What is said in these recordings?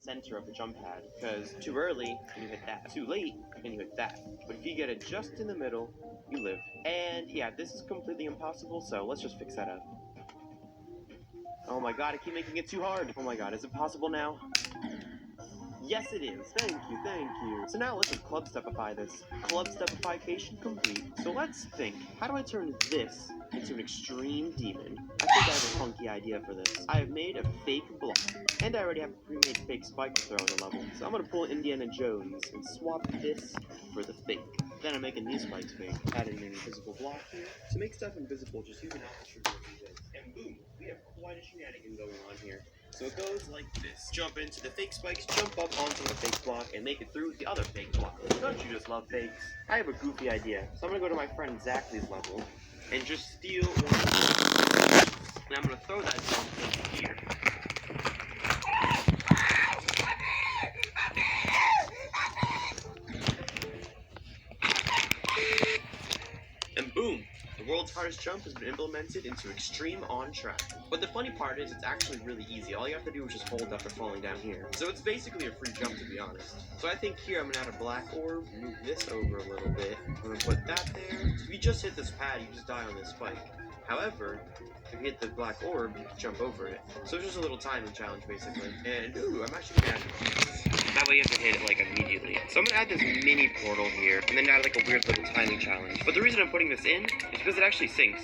center of the jump pad, because too early, and you hit that. Too late, and you hit that. But if you get it just in the middle, you live. And yeah, this is completely impossible, so let's just fix that up. Oh my god, I keep making it too hard. Oh my god, is it possible now? Yes, it is. Thank you, thank you. So now let's just club stepify this. Club stepification complete. So let's think. How do I turn this into an extreme demon? I think I have a funky idea for this. I have made a fake block, and I already have a pre-made fake spike to throw in the level. So I'm gonna pull Indiana Jones and swap this for the fake. Then I'm making these spikes fake. Add an invisible block here. To make stuff invisible, just use an alpha trigger like this. And boom, we have quite a shenanigan going on here. So it goes like this. Jump into the fake spikes, jump up onto the fake block, and make it through the other fake block. Don't you just love fakes? I have a goofy idea. So I'm gonna go to my friend Zachley's level and just steal one. And I'm gonna throw that jump here. And boom! The world's hardest jump has been implemented into extreme on track. But the funny part is, it's actually really easy. All you have to do is just hold after falling down here. So it's basically a free jump, to be honest. So I think here I'm gonna add a black orb, move this over a little bit. I'm gonna put that there. So if you just hit this pad, you just die on this spike. However, if you hit the black orb, you can jump over it. So it's just a little timing challenge, basically. And ooh, I'm actually gonna add that way you have to hit it like immediately. So I'm gonna add this mini portal here, and then add like a weird little timing challenge. But the reason I'm putting this in is because it actually syncs.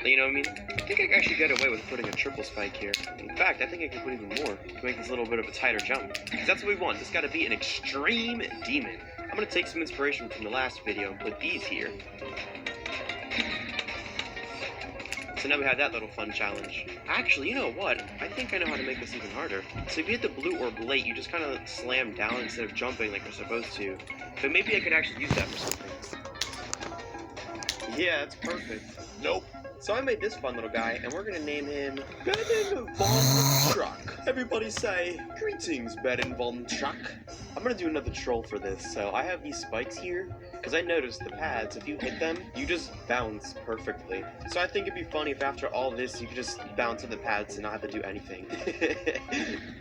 You know what I mean? I think I can actually get away with putting a triple spike here. In fact, I think I can put even more to make this a little bit of a tighter jump. Because that's what we want. This gotta be an extreme demon. I'm gonna take some inspiration from the last video and put these here. So now we have that little fun challenge. Actually, you know what? I think I know how to make this even harder. So if you hit the blue orb late, you just kind of slam down instead of jumping like you're supposed to. But maybe I could actually use that for something. Yeah, that's perfect. Nope. So I made this fun little guy, and we're gonna name him Bedin Von Truck. Everybody say, greetings, Bedin Von Truck. I'm gonna do another troll for this. So I have these spikes here, because I noticed the pads, if you hit them, you just bounce perfectly. So I think it'd be funny if after all this, you could just bounce on the pads and not have to do anything.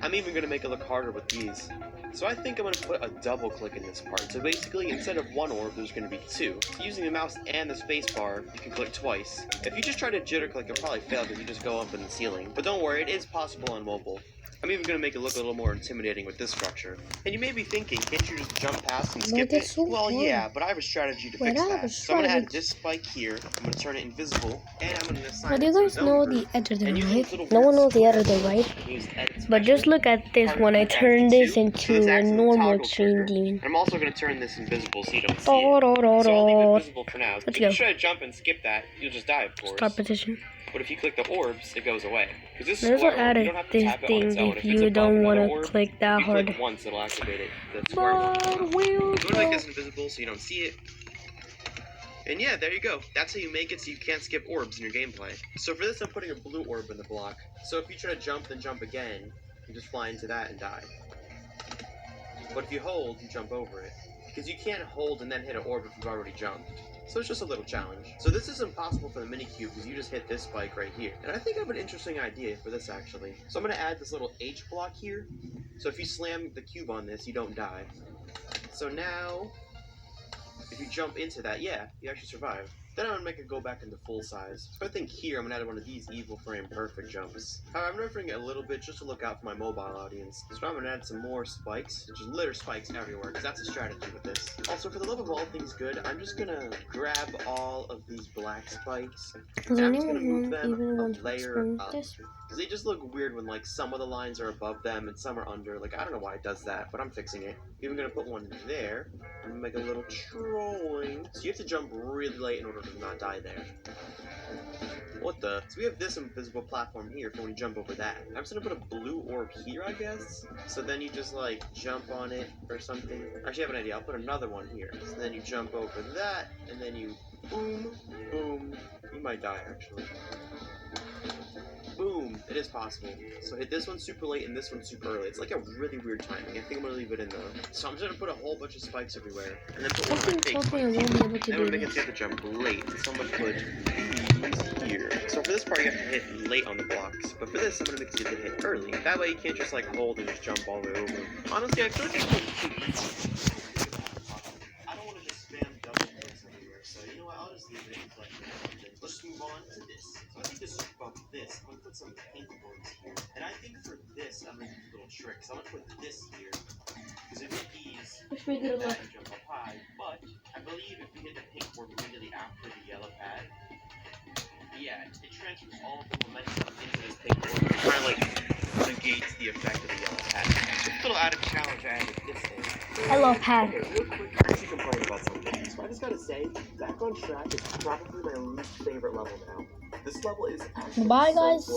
I'm even gonna make it look harder with these. So I think I'm gonna put a double click in this part. So basically, instead of one orb, there's gonna be two. So using the mouse and the space bar, you can click twice. If you just try to jitter click, you'll probably fail because you just go up in the ceiling. But don't worry, it is possible on mobile. I'm even gonna make it look a little more intimidating with this structure. And you may be thinking, can't you just jump past and skip it? Well, yeah, but I have a strategy to fix that. So I'm gonna add this spike here, I'm gonna turn it invisible, and I'm gonna assign But it you to guys its own know group. the editor, And right? No one knows the editor, right? But just look at this when I turn this into a normal extreme demon. I'm also gonna turn this invisible so you don't see it. So I'll leave it invisible for now. If you try to jump and skip that, you'll just die, of course. Start petition. But if you click the orbs, it goes away. Because this There's square what orb, you added don't have to this tap it on its thing own. if If it's you above don't another want to orb, click that if you hard. click once, it'll activate it. The square one. But Go to make this invisible so you don't see it. And yeah, there you go. That's how you make it so you can't skip orbs in your gameplay. So for this, I'm putting a blue orb in the block. So if you try to jump, then jump again, you just fly into that and die. But if you hold, you jump over it. Because you can't hold and then hit an orb if you've already jumped. So it's just a little challenge. So this is impossible for the mini-cube because you just hit this spike right here. And I think I have an interesting idea for this actually. So I'm going to add this little H block here. So if you slam the cube on this, you don't die. So now, if you jump into that, yeah, you actually survive. Then I'm going to make it go back into full size. So I think here I'm going to add one of these evil frame perfect jumps. However, I'm nerfing it a little bit just to look out for my mobile audience. So I'm going to add some more spikes, just litter spikes everywhere, because that's a strategy with this. Also, for the love of all things good, I'm just going to grab all of these black spikes, and I'm just going to move them a layer up. Because they just look weird when, like, some of the lines are above them and some are under. Like, I don't know why it does that, but I'm fixing it. Even going to put one there. I'm going to make a little trolling. So you have to jump really late in order to not die there. What the? So we have this invisible platform here for when you jump over that. I'm just going to put a blue orb here, I guess. So then you just, like, jump on it or something. Actually, I have an idea. I'll put another one here. So then you jump over that, and then you boom, boom. You might die, actually. Boom, It is possible. So hit this one super late and this one super early. It's like a really weird timing. I think I'm gonna leave it in though. So I'm just gonna put a whole bunch of spikes everywhere, and then put one of my fake Something tells me I spikes. won't be able to Then do we make it this. so you have to jump late. So I'm gonna put these here. So for this part, you have to hit late on the blocks. But for this, I'm gonna make it so you have to hit early. That way, you can't just like hold and just jump all the way over. Honestly, I feel like it's too easy. I don't want to just spam double clicks everywhere. So you know what? I'll just leave it like that. Let's just move on to this. So I think this is about this. I'm gonna put some pink orbs here. And I think for this, I'm gonna do a little trick. So I'm gonna put this here. Because if you ease, that and jump up high. But I believe if we hit the pink orb immediately after the yellow pad, yeah, it transfers all of the momentum into this pink orb. It kind of like negates the effect of the yellow pad. Just a little added challenge I added this thing. I love pad. Okay, real quick, I actually complain about something. So I just gotta say, Back on Track is probably my least favorite level now. This level is actually Bye so guys. boring. See